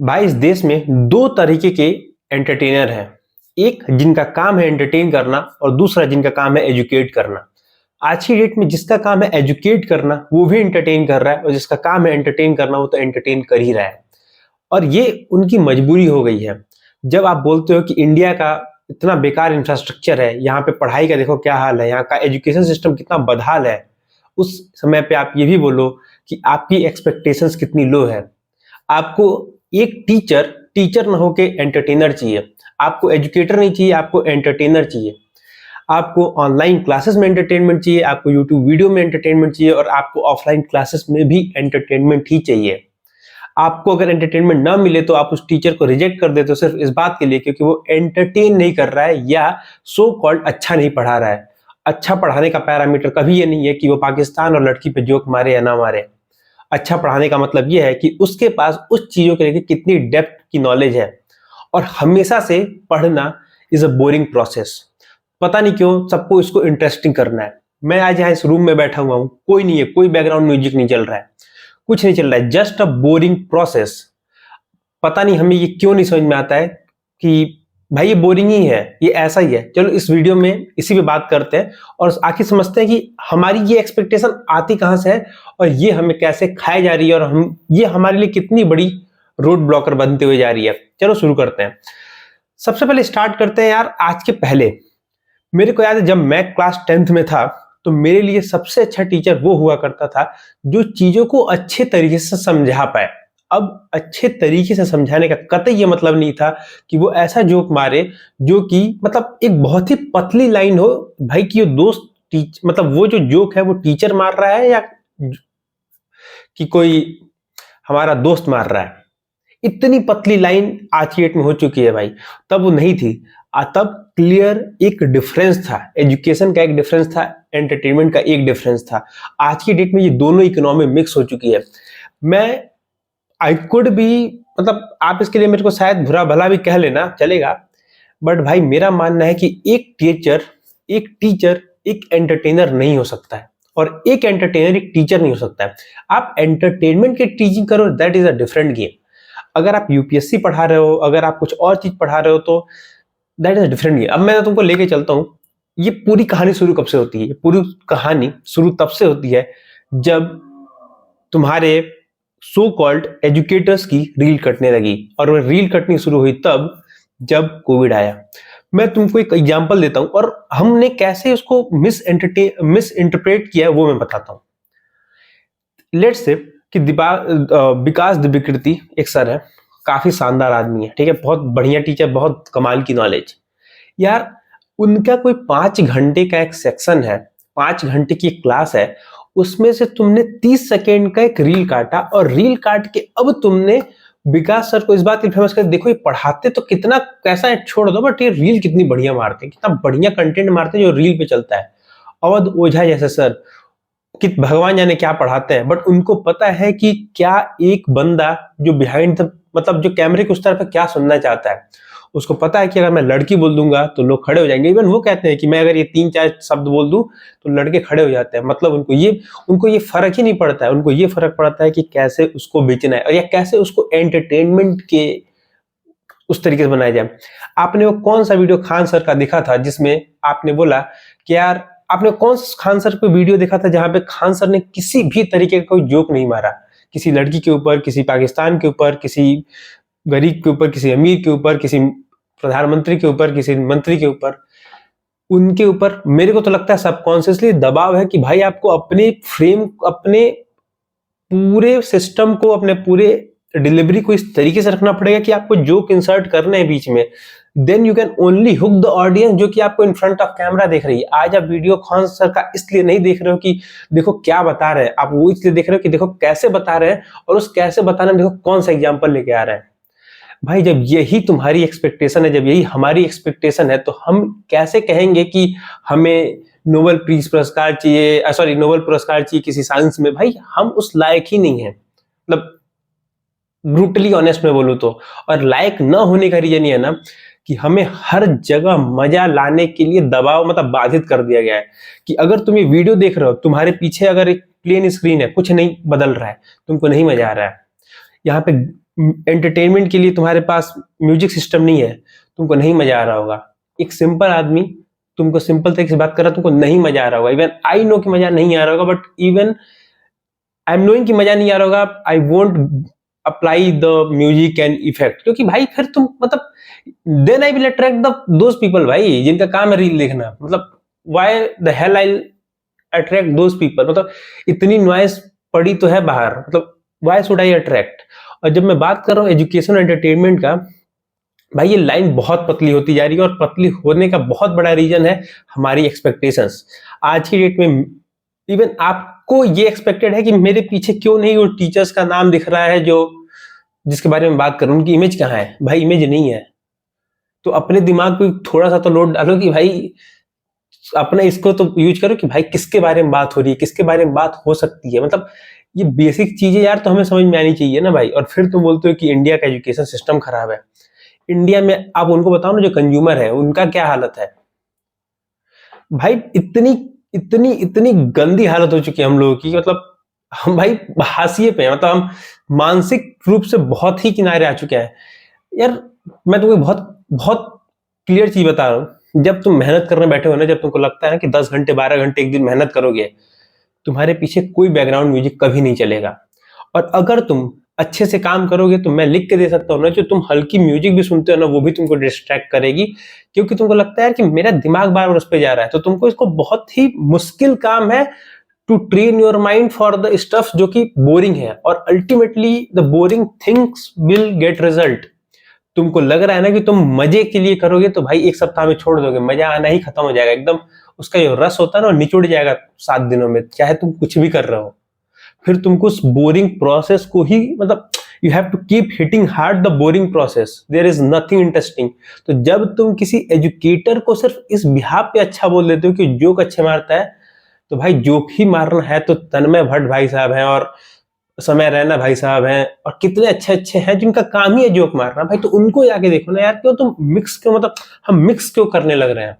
भाई इस देश में दो तरीके के एंटरटेनर हैं। एक जिनका काम है एंटरटेन करना और दूसरा जिनका काम है एजुकेट करना। आज की डेट में जिसका काम है एजुकेट करना वो भी एंटरटेन कर रहा है और जिसका काम है एंटरटेन करना वो तो एंटरटेन कर ही रहा है। और ये उनकी मजबूरी हो गई है। जब आप बोलते हो कि इंडिया का इतना बेकार इंफ्रास्ट्रक्चर है, यहाँ पे पढ़ाई का देखो क्या हाल है, यहाँ का एजुकेशन सिस्टम कितना बदहाल है, उस समय पे आप ये भी बोलो कि आपकी एक्सपेक्टेशंस कितनी लो है। आपको एक टीचर टीचर ना होके एंटरटेनर चाहिए, आपको एजुकेटर नहीं चाहिए, आपको एंटरटेनर चाहिए। आपको ऑनलाइन क्लासेस में एंटरटेनमेंट चाहिए, आपको यूट्यूब वीडियो में एंटरटेनमेंट चाहिए और आपको ऑफलाइन क्लासेस में भी एंटरटेनमेंट ही चाहिए। आपको अगर एंटरटेनमेंट ना मिले तो आप उस टीचर को रिजेक्ट कर देते हो सिर्फ इस बात के लिए क्योंकि वो एंटरटेन नहीं कर रहा है या सो कॉल्ड अच्छा नहीं पढ़ा रहा है। अच्छा पढ़ाने का पैरामीटर कभी ये नहीं है कि वो पाकिस्तान और लड़की पे जोक मारे या ना मारे। अच्छा पढ़ाने का मतलब यह है कि उसके पास उस चीजों के लेके कितनी डेप्थ की नॉलेज है। और हमेशा से पढ़ना इज अ बोरिंग प्रोसेस। पता नहीं क्यों सबको इसको इंटरेस्टिंग करना है। मैं आज यहाँ इस रूम में बैठा हुआ हूँ, कोई नहीं है, कोई बैकग्राउंड म्यूजिक नहीं चल रहा है, कुछ नहीं चल रहा है, जस्ट अ बोरिंग प्रोसेस। पता नहीं हमें ये क्यों नहीं समझ में आता है कि भाई ये बोरिंग ही है, ये ऐसा ही है। चलो इस वीडियो में इसी पे बात करते हैं और आखिर समझते हैं कि हमारी ये एक्सपेक्टेशन आती कहां से है और ये हमें कैसे खाई जा रही है और हम ये हमारे लिए कितनी बड़ी रोड ब्लॉकर बनते हुए जा रही है। चलो शुरू करते हैं। सबसे पहले स्टार्ट करते हैं यार आज के पहले। मेरे को याद है जब मैं क्लास 10th में था तो मेरे लिए सबसे अच्छा टीचर वो हुआ करता था जो चीजों को अच्छे तरीके से समझा पाए। अब अच्छे तरीके से समझाने का कतई ये मतलब नहीं था कि वो ऐसा जोक मारे जो कि मतलब एक बहुत ही पतली लाइन हो भाई कि दोस्त मतलब वो जो जोक है वो टीचर मार रहा है या कि कोई हमारा दोस्त मार रहा है। इतनी पतली लाइन आज की डेट में हो चुकी है भाई, तब वो नहीं थी। तब क्लियर एक डिफरेंस था, एजुकेशन का एक डिफरेंस था, एंटरटेनमेंट का एक डिफरेंस था। आज की डेट में ये दोनों इकोनॉमी मिक्स हो चुकी है। मैं आई कुड बी मतलब आप इसके लिए मेरे को शायद बुरा भला भी कह लेना चलेगा, बट भाई मेरा मानना है कि एक टीचर एक एंटरटेनर नहीं हो सकता है और एक एंटरटेनर एक टीचर नहीं हो सकता है। आप एंटरटेनमेंट की टीचिंग करो, that is a different game. अगर आप यूपीएससी पढ़ा रहे हो, अगर आप कुछ और चीज पढ़ा रहे हो तो दैट इज डिफरेंट गेम। अब मैं तुमको लेके चलता हूँ। ये पूरी कहानी शुरू कब से होती है? पूरी कहानी शुरू तब से होती है जब तुम्हारे सो कॉल्ड एजुकेटर्स की रील कटने लगी और वो रील कटनी शुरू हुई तब जब कोविड आया। मैं तुमको एक एग्जांपल देता हूं और हमने कैसे उसको मिस इंटरप्रेट किया है वो मैं बताता हूं। लेट्स से कि विकास दिव्यकृति एक सर है, काफी शानदार आदमी है, ठीक है, बहुत बढ़िया टीचर, बहुत कमाल की नॉलेज। यार उनका कोई 5 घंटे का एक सेक्शन है, 5 घंटे की क्लास है, उसमें से तुमने 30 सेकेंड का एक रील काटा और रील काट के अब तुमने विकास सर को इस बात की फेमस कर देखो ये पढ़ाते तो कितना कैसा है छोड़ दो, बट ये रील कितनी बढ़िया मारते हैं, कितना बढ़िया कंटेंट मारते हैं जो रील पे चलता है। अवध ओझा जैसे सर कि भगवान जाने क्या पढ़ाते हैं, बट उनको पता है कि क्या एक बंदा जो बिहाइंड द मतलब जो कैमरे के उस तरफ क्या सुनना चाहता है। उसको पता है कि अगर मैं लड़की बोल दूंगा तो लोग खड़े हो जाएंगे। इवन वो कहते हैं कि मैं अगर ये 3-4 शब्द बोल दूं तो लड़के खड़े हो जाते हैं। मतलब उनको ये फर्क ही नहीं पड़ता है, उनको ये फर्क पड़ता है कि कैसे उसको बेचना है और या कैसे उसको एंटरटेनमेंट के उस तरीके से बनाया जाए। आपने वो कौन सा वीडियो खान सर का देखा था जिसमें आपने बोला कि यार आपने कौन खान सर पे वीडियो देखा था जहां पे खान सर ने किसी भी तरीके का कोई जोक नहीं मारा, किसी लड़की के ऊपर, किसी पाकिस्तान के ऊपर, किसी गरीब के ऊपर, किसी अमीर के ऊपर, किसी प्रधानमंत्री के ऊपर, किसी मंत्री के ऊपर, उनके ऊपर। मेरे को तो लगता है सबकॉन्शियसली दबाव है कि भाई आपको अपने फ्रेम, अपने पूरे सिस्टम को, अपने पूरे डिलीवरी को इस तरीके से रखना पड़ेगा कि आपको जोक इंसर्ट करने हैं बीच में, then you can only hook the audience जो कि आपको इन फ्रंट ऑफ कैमरा देख रही है। आज आप वीडियो खान सर का इसलिए नहीं देख रहे हो कि देखो क्या बता रहे हैं, आप वो इसलिए देख रहे हो कि देखो कैसे बता रहे हैं और उस कैसे बताने में देखो कौन सा एग्जाम्पल लेके आ रहे हैं। भाई जब यही तुम्हारी एक्सपेक्टेशन है, जब यही हमारी एक्सपेक्टेशन है, तो हम कैसे कहेंगे कि हमें नोबेल पीस पुरस्कार चाहिए, सॉरी नोबेल पुरस्कार चाहिए किसी साइंस में? भाई हम उस लायक ही नहीं है, मतलब ब्रूटली ऑनेस्ट में बोलूं तो। और लायक ना होने का रीजन ये है ना कि हमें हर जगह मजा लाने के लिए दबाव मतलब बाधित कर दिया गया है कि अगर तुम ये वीडियो देख रहे हो, तुम्हारे पीछे अगर एक प्लेन स्क्रीन है, कुछ नहीं बदल रहा है, तुमको नहीं मजा आ रहा है, यहाँ पे एंटरटेनमेंट के लिए तुम्हारे पास म्यूजिक सिस्टम नहीं है, तुमको नहीं मजा आ रहा होगा। एक सिंपल आदमी तुमको सिंपल तरीके से बात कर रहा है, तुमको नहीं मजा आ रहा होगा। इवन आई नो कि मजा नहीं आ रहा होगा, but even I am knowing कि मजा नहीं आ रहा होगा, I won't apply the music and effect, क्योंकि भाई फिर तुम मतलब then I will attract the those people भाई जिनका काम है रील देखना। मतलब why the hell I attract those people, मतलब इतनी नॉइस पड़ी तो है बाहर, मतलब व्हाई शुड आई अट्रैक्ट। और जब मैं बात कर रहा हूँ एजुकेशन एंटरटेनमेंट का, भाई ये लाइन बहुत पतली होती जा रही है, और पतली होने का बहुत बड़ा रीजन है हमारी एक्सपेक्टेशंस। आज की डेट में इवन आपको ये एक्सपेक्टेड है कि मेरे पीछे क्यों नहीं वो टीचर्स का नाम दिख रहा है जो जिसके बारे में बात करूं, उनकी इमेज कहाँ है? भाई इमेज नहीं है, तो अपने दिमाग पे थोड़ा सा तो लोड डालो कि भाई अपने इसको तो यूज करो कि भाई किसके बारे में बात हो रही है, किसके बारे में बात हो सकती है। मतलब ये बेसिक चीजें यार तो हमें समझ में आनी चाहिए ना भाई। और फिर तुम बोलते हो कि इंडिया का एजुकेशन सिस्टम खराब है। इंडिया में आप उनको बताओ ना जो कंज्यूमर है उनका क्या हालत है भाई। इतनी इतनी इतनी गंदी हालत हो चुकी है हम लोगों की, मतलब हम भाई हाशिए पे हैं, मतलब हम मानसिक रूप से बहुत ही किनारे आ चुके हैं यार। मैं तुम्हें बहुत बहुत क्लियर चीज बता रहा हूँ, जब तुम मेहनत करने बैठे हो ना, जब तुमको लगता है ना कि 10 घंटे 12 घंटे एक दिन मेहनत करोगे, तुम्हारे पीछे कोई बैकग्राउंड म्यूजिक कभी नहीं चलेगा। और अगर तुम अच्छे से काम करोगे तो मैं लिख के दे सकता हूँ ना, जो तुम हल्की म्यूजिक भी सुनते हो ना वो भी तुमको डिस्ट्रैक्ट करेगी, क्योंकि तुमको लगता है कि मेरा दिमाग बार बार उस पर जा रहा है। तो तुमको इसको बहुत ही मुश्किल काम है to train your mind for the stuff जो कि बोरिंग है, और ultimately the boring things will get result. तुमको लग रहा है ना कि तुम मजे के लिए करोगे तो भाई एक सप्ताह में छोड़ दोगे, मजा आना ही खत्म हो जाएगा एकदम। उसका जो रस होता है ना निचुड़ जाएगा 7 दिनों में, चाहे तुम कुछ भी कर रहे हो। फिर तुमको उस बोरिंग प्रोसेस को ही मतलब you have to keep hitting hard the boring process, there is nothing interesting. तो जब तुम किसी एजुकेटर को सिर्फ इस बिहाफ पे अच्छा बोल देते हो कि जोक अच्छे मारता है, तो भाई जोक ही मारना है तो तन्मय भट्ट भाई साहब हैं, और समय रैना भाई साहब हैं, और कितने अच्छे अच्छे हैं जिनका काम ही है जोक मारना भाई। तो उनको जाके देखो ना यार, क्यों तुम मिक्स क्यों, मतलब हम मिक्स क्यों करने लग रहे हैं।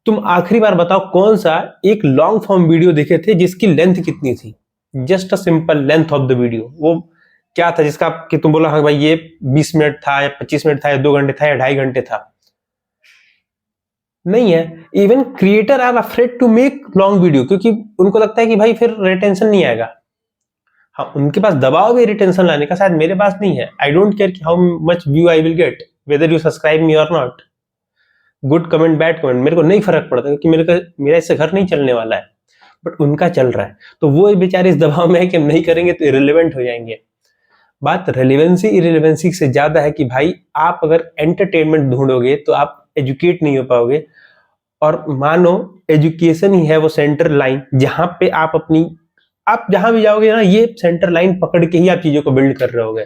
तुम आखिरी बार बताओ कौन सा एक लॉन्ग फॉर्म वीडियो देखे थे जिसकी लेंथ कितनी थी, just a simple length of the video, वो क्या था जिसका कि तुम बोला हाँ भाई ये 20 मिनट था या 25 मिनट था या 2 घंटे था या 2.5 घंटे था? नहीं है। Even creator are afraid to make long video, क्योंकि उनको लगता है कि भाई फिर रिटेंशन नहीं आएगा। हाँ उनके पास दबाव है रिटेंशन लाने का, शायद मेरे पास नहीं है। I don't care how much view I will get, whether you subscribe me और not, good comment bad comment मेरे को नहीं फर्क पड़ता, क्योंकि मेरा इससे घर नहीं चलने वाला है। बट उनका चल रहा है, तो वो बेचारे इस दबाव में है कि हम नहीं करेंगे तो इरेलीवेंट हो जाएंगे। बात रेलेवेंसी इरेलीवेंसी से ज्यादा है कि भाई आप अगर एंटरटेनमेंट ढूंढोगे तो आप एजुकेट नहीं हो पाओगे। और मानो एजुकेशन ही है वो सेंटर लाइन जहां पे आप जहां भी जाओगे ना, ये सेंटर लाइन पकड़ के ही आप चीजों को बिल्ड कर रहे होगे।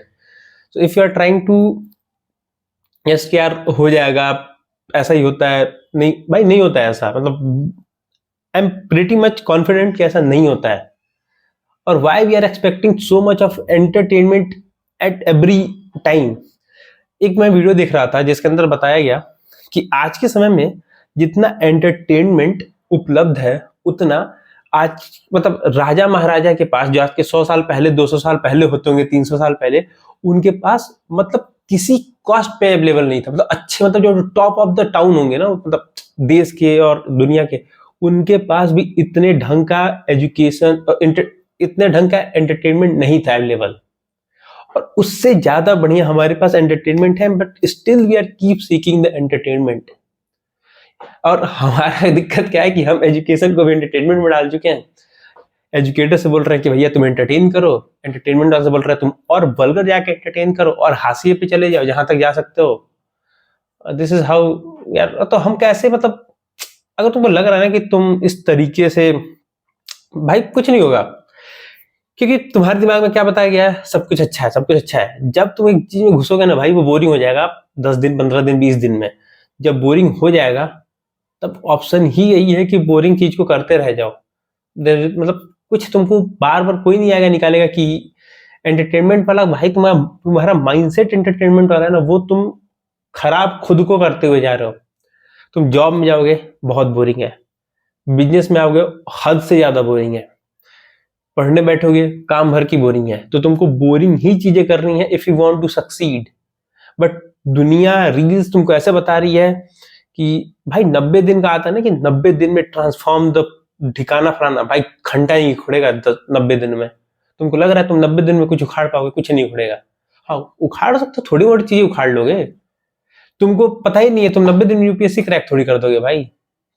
तो if you are trying to yes यार हो जाएगा, ऐसा ही होता है, नहीं भाई नहीं होता है ऐसा। मतलब I am pretty much confident कि ऐसा नहीं होता है। और why we are expecting so much of entertainment at every time. एक मैं वीडियो देख रहा था जिसके अंदर बताया गया कि आज के समय में जितना एंटरटेनमेंट उपलब्ध है उतना आज मतलब राजा महाराजा के पास, जो आज के 100 साल पहले 200 साल पहले होते होंगे, 300 साल पहले, उनके पास मतलब किसी कॉस्ट पे अवेलेबल नहीं था। मतलब अच्छे मतलब जो टॉप ऑफ द टाउन होंगे ना, मतलब देश के और दुनिया के, उनके पास भी इतने ढंग का एजुकेशन इतने ढंग का एंटरटेनमेंट नहीं था अवेलेबल। और उससे ज्यादा बढ़िया हमारे पास एंटरटेनमेंट है, but still we are keep seeking the entertainment. और हमारा दिक्कत क्या है कि हम एजुकेशन को भी एंटरटेनमेंट में डाल चुके हैं। एजुकेटर से बोल रहे हैं कि भैया तुम एंटरटेन करो, एंटरटेनमेंट वाले से बोल रहे हैं तुम और वल्गर जाके एंटरटेन करो और हाशिए पे चले जाओ जहां तक जा सकते हो। दिस इज हाउ यार। तो हम कैसे, मतलब अगर तुमको लग रहा है ना कि तुम इस तरीके से, भाई कुछ नहीं होगा, क्योंकि तुम्हारे दिमाग में क्या बताया गया है, सब कुछ अच्छा है, सब कुछ अच्छा है। जब तुम एक चीज में घुसोगे ना भाई, वो बोरिंग हो जाएगा 10 दिन 15 दिन 20 दिन में। जब बोरिंग हो जाएगा तब ऑप्शन ही यही है कि बोरिंग चीज को करते रह जाओ। मतलब कुछ तुमको बार बार कोई नहीं आएगा निकालेगा कि एंटरटेनमेंट वाला, भाई तुम्हारा माइंडसेट एंटरटेनमेंट वाला है ना, वो तुम खराब खुद को करते हुए जा रहे हो। तुम जॉब में जाओगे बहुत बोरिंग है, बिजनेस में आओगे हद से ज्यादा बोरिंग है, पढ़ने बैठोगे काम भर की बोरिंग है, तो तुमको बोरिंग ही चीजें करनी है if you want to succeed. But दुनिया रील्स तुमको ऐसे बता रही है कि भाई 90 दिन का आता है ना कि 90 दिन में ट्रांसफॉर्म द ठिकाना फलाना, भाई घंटा नहीं उखड़ेगा 90 दिन में। तुमको लग रहा है तुम 90 दिन में कुछ उखाड़ पाओगे? कुछ नहीं उखड़ेगा। हाँ उखाड़ सकते हो, थोड़ी मोटी चीजें उखाड़ लोगे। तुमको पता ही नहीं है, तुम 90 दिन में यूपीएससी क्रैक थोड़ी कर दोगे भाई।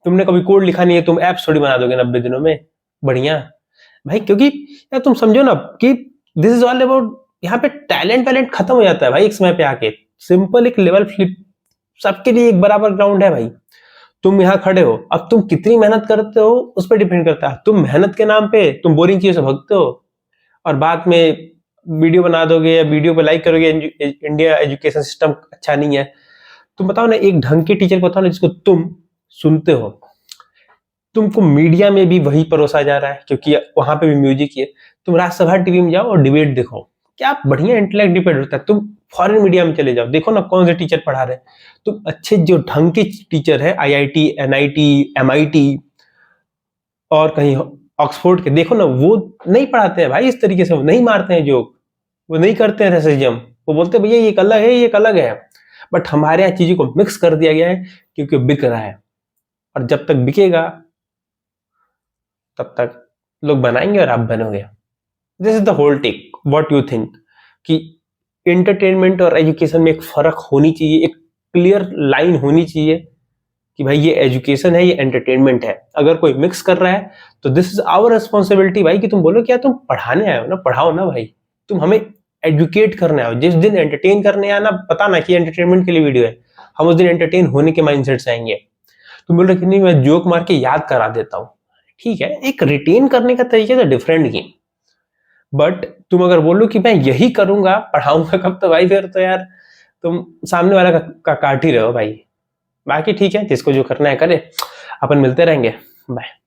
तुमने कभी कोड लिखा नहीं है, तुम एप्स थोड़ी बना दोगे 90 दिनों में बढ़िया भाई। क्योंकि यार तुम समझो ना कि दिस इज ऑल अबाउट, यहाँ पे टैलेंट वैलेंट खत्म हो जाता है भाई एक समय पे आके। सिंपल एक लेवल फ्लिप, सबके लिए एक बराबर ग्राउंड है भाई। तुम यहाँ खड़े हो, अब तुम कितनी मेहनत करते हो उस पर डिपेंड करता है। तुम मेहनत के नाम पे तुम बोरिंग चीजों से भगते हो और बाद में वीडियो बना दोगे या वीडियो पे लाइक करोगे इंडिया एजुकेशन सिस्टम अच्छा नहीं है। तुम बताओ ना एक ढंग के टीचर बताओ ना जिसको तुम सुनते हो। तुमको मीडिया में भी वही परोसा जा रहा है क्योंकि वहां पे भी म्यूजिक ही है। तुम राज्यसभा टीवी में जाओ और डिबेट देखो, क्या बढ़िया इंटेलेक्ट डिबेट होता है। तुम फॉरेन मीडिया में चले जाओ, देखो ना कौन से टीचर पढ़ा रहे हैं। तुम अच्छे जो ढंग के टीचर है आईआईटी एनआईटी एमआईटी और कहीं ऑक्सफोर्ड के, देखो ना वो नहीं पढ़ाते हैं भाई इस तरीके से। वो नहीं मारते हैं जोक, वो नहीं करते हैं रेसिज्म। वो बोलते हैं भैया ये एक अलग है, ये एक अलग है। बट हमारे यहाँ चीजों को मिक्स कर दिया गया है क्योंकि बिक रहा है। और जब तक बिकेगा तब तक लोग बनाएंगे और आप बनोगे। This is the whole take. What you think कि एंटरटेनमेंट और एजुकेशन में एक फर्क होनी चाहिए, एक क्लियर लाइन होनी चाहिए कि भाई ये एजुकेशन है, ये एंटरटेनमेंट है। अगर कोई मिक्स कर रहा है तो दिस इज आवर रिस्पॉन्सिबिलिटी भाई कि तुम बोलो क्या तुम पढ़ाने आए हो ना, पढ़ाओ ना भाई। तुम हमें एजुकेट करने आओ। जिस दिन एंटरटेन करने आना, पता ना कि एंटरटेनमेंट के लिए वीडियो है, हम उस दिन एंटरटेन होने के माइंडसेट से आएंगे। तुम बोल रहे कि नहीं मैं जोक मार के याद करा देता हूँ, ठीक है, एक रिटेन करने का तरीका तो डिफरेंट गेम। बट तुम अगर बोलो कि मैं यही करूंगा पढ़ाऊंगा कब, तो भाई फिर तो यार तुम सामने वाला का काट ही रहे हो भाई। बाकी ठीक है, जिसको जो करना है करे। अपन मिलते रहेंगे। बाय।